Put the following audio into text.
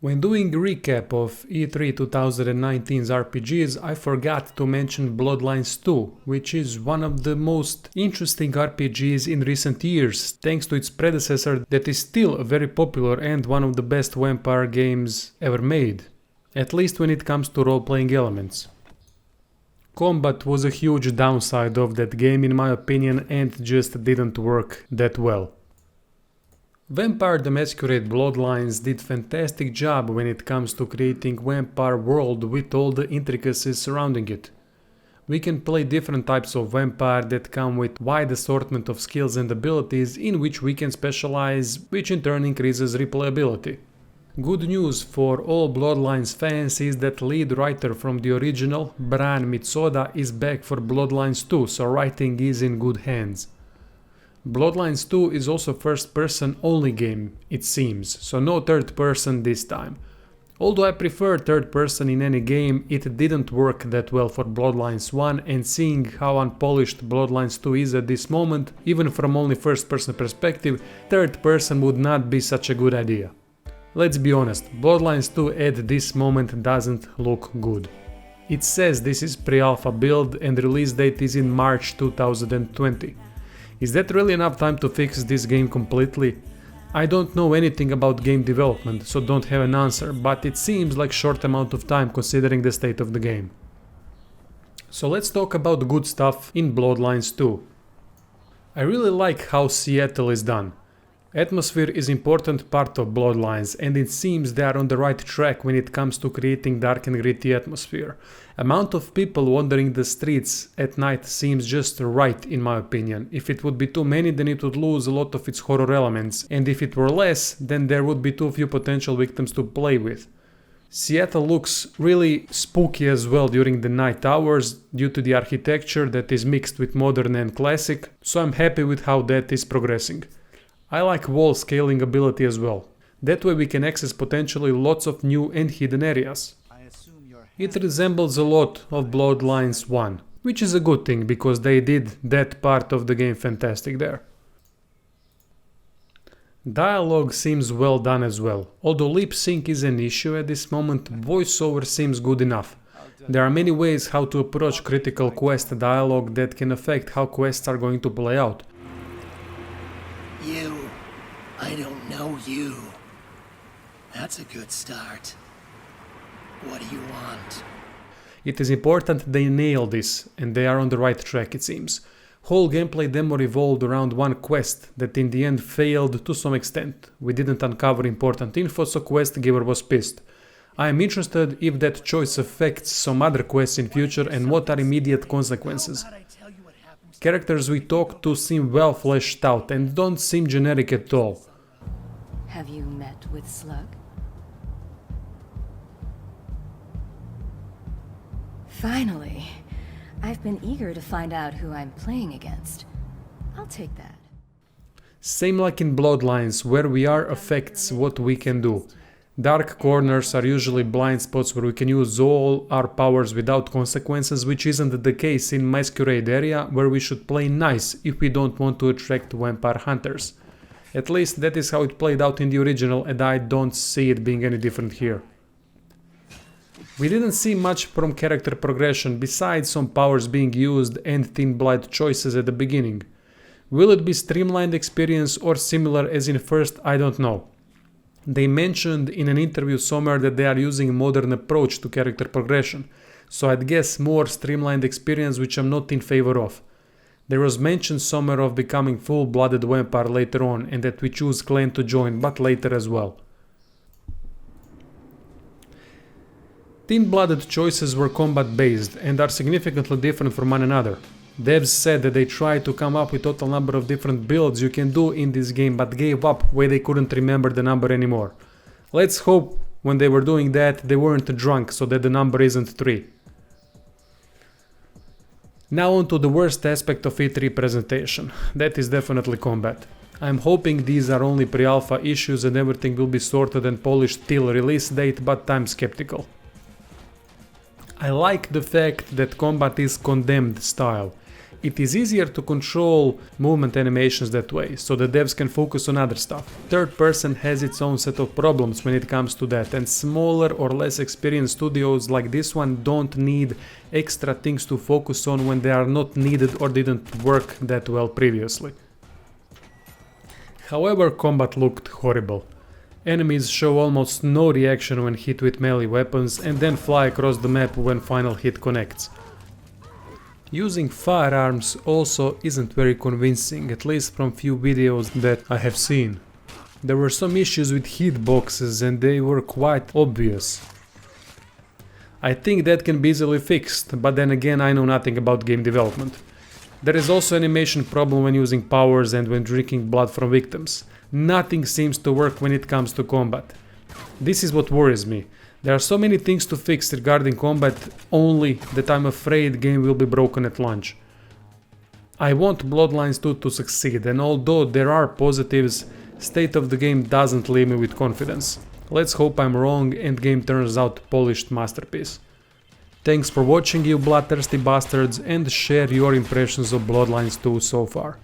When doing a recap of E3 2019's RPGs, I forgot to mention Bloodlines 2, which is one of the most interesting RPGs in recent years, thanks to its predecessor that is still very popular and one of the best vampire games ever made, at least when it comes to role-playing elements. Combat was a huge downside of that game in my opinion and just didn't work that well. Vampire the Masquerade Bloodlines did fantastic job when it comes to creating vampire world with all the intricacies surrounding it. We can play different types of vampire that come with wide assortment of skills and abilities in which we can specialize, which in turn increases replayability. Good news for all Bloodlines fans is that lead writer from the original, Bran Mitsoda, is back for Bloodlines 2, so writing is in good hands. Bloodlines 2 is also first person only game, it seems, so no third person this time. Although I prefer third person in any game, it didn't work that well for Bloodlines 1, and seeing how unpolished Bloodlines 2 is at this moment, even from only first person perspective, third person would not be such a good idea. Let's be honest, Bloodlines 2 at this moment doesn't look good. It says this is pre-alpha build and release date is in March 2020. Is that really enough time to fix this game completely? I don't know anything about game development, so don't have an answer, but it seems like short amount of time considering the state of the game. So let's talk about good stuff in Bloodlines 2. I really like how Seattle is done. Atmosphere is important part of Bloodlines and it seems they are on the right track when it comes to creating dark and gritty atmosphere. Amount of people wandering the streets at night seems just right in my opinion. If it would be too many then it would lose a lot of its horror elements, and if it were less then there would be too few potential victims to play with. Seattle looks really spooky as well during the night hours due to the architecture that is mixed with modern and classic, so I'm happy with how that is progressing. I like wall scaling ability as well. That way we can access potentially lots of new and hidden areas. It resembles a lot of Bloodlines 1, which is a good thing because they did that part of the game fantastic there. Dialogue seems well done as well. Although lip sync is an issue at this moment, voiceover seems good enough. There are many ways how to approach critical quest dialogue that can affect how quests are going to play out. I don't know you. That's a good start. What do you want? It is important they nail this, and they are on the right track it seems. Whole gameplay demo revolved around one quest that in the end failed to some extent. We didn't uncover important info, so quest giver was pissed. I am interested if that choice affects some other quests in future and what are immediate consequences. Characters we talk to seem well fleshed out and don't seem generic at all. Have you met with Slug? Finally. I've been eager to find out who I'm playing against. I'll take that. Same like in Bloodlines, where we are affects what we can do. Dark corners are usually blind spots where we can use all our powers without consequences, which isn't the case in Masquerade area, where we should play nice if we don't want to attract vampire hunters. At least that is how it played out in the original, and I don't see it being any different here. We didn't see much from character progression besides some powers being used and thin blood choices at the beginning. Will it be streamlined experience or similar as in first, I don't know. They mentioned in an interview somewhere that they are using a modern approach to character progression, so I'd guess more streamlined experience, which I'm not in favor of. There was mention somewhere of becoming full-blooded vampire later on and that we choose clan to join, but later as well. Thin-blooded choices were combat-based and are significantly different from one another. Devs said that they tried to come up with total number of different builds you can do in this game, but gave up when they couldn't remember the number anymore. Let's hope when they were doing that they weren't drunk so that the number isn't 3. Now on to the worst aspect of E3 presentation. That is definitely combat. I'm hoping these are only pre-alpha issues and everything will be sorted and polished till release date, but I'm skeptical. I like the fact that combat is condemned style. It is easier to control movement animations that way, so the devs can focus on other stuff. Third person has its own set of problems when it comes to that, and smaller or less experienced studios like this one don't need extra things to focus on when they are not needed or didn't work that well previously. However, combat looked horrible. Enemies show almost no reaction when hit with melee weapons and then fly across the map when final hit connects. Using firearms also isn't very convincing, at least from few videos that I have seen. There were some issues with hitboxes and they were quite obvious. I think that can be easily fixed, but then again I know nothing about game development. There is also animation problem when using powers and when drinking blood from victims. Nothing seems to work when it comes to combat. This is what worries me. There are so many things to fix regarding combat, only that I'm afraid game will be broken at launch. I want Bloodlines 2 to succeed, and although there are positives, state of the game doesn't leave me with confidence. Let's hope I'm wrong and game turns out polished masterpiece. Thanks for watching, you bloodthirsty bastards, and share your impressions of Bloodlines 2 so far.